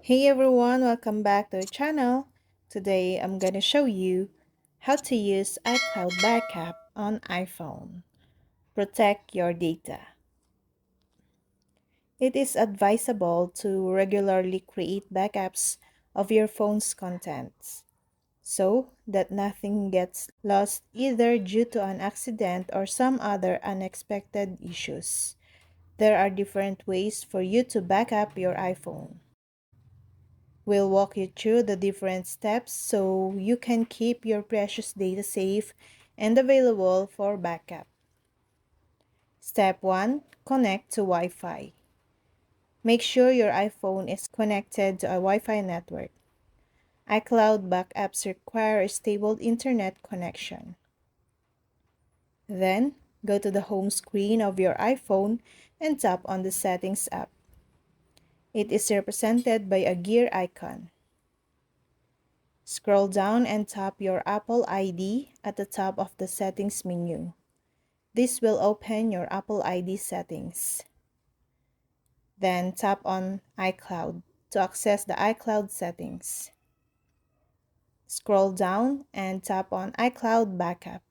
Hey everyone, welcome back to our channel. Today I'm gonna show you how to use iCloud backup on iPhone. Protect your data. It is advisable to regularly create backups of your phone's contents so that nothing gets lost either due to an accident or some other unexpected issues. There are different ways for you to back up your iPhone. We'll walk you through the different steps so you can keep your precious data safe and available for backup. Step 1. Connect to Wi-Fi. Make sure your iPhone is connected to a Wi-Fi network. iCloud backups require a stable internet connection. Then, go to the home screen of your iPhone and tap on the Settings app. It is represented by a gear icon. Scroll down and tap your Apple ID at the top of the settings menu. This will open your Apple ID settings. Then tap on iCloud to access the iCloud settings. Scroll down and tap on iCloud Backup.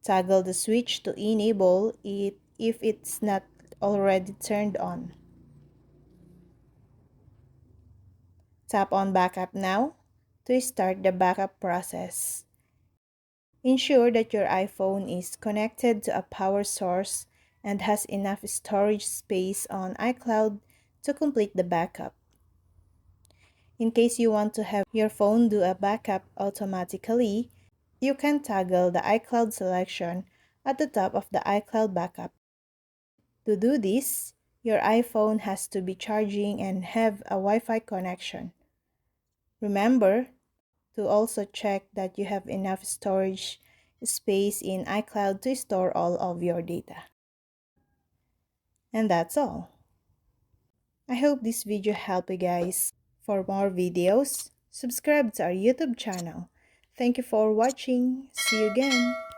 Toggle the switch to enable it if it's not already turned on. Tap on Backup now to start the backup process. Ensure that your iPhone is connected to a power source and has enough storage space on iCloud to complete the backup. In case you want to have your phone do a backup automatically, you can toggle the iCloud selection at the top of the iCloud backup. To do this, your iPhone has to be charging and have a Wi-Fi connection. Remember to also check that you have enough storage space in iCloud to store all of your data. And that's all. I hope this video helped you guys. For more videos, subscribe to our YouTube channel. Thank you for watching. See you again.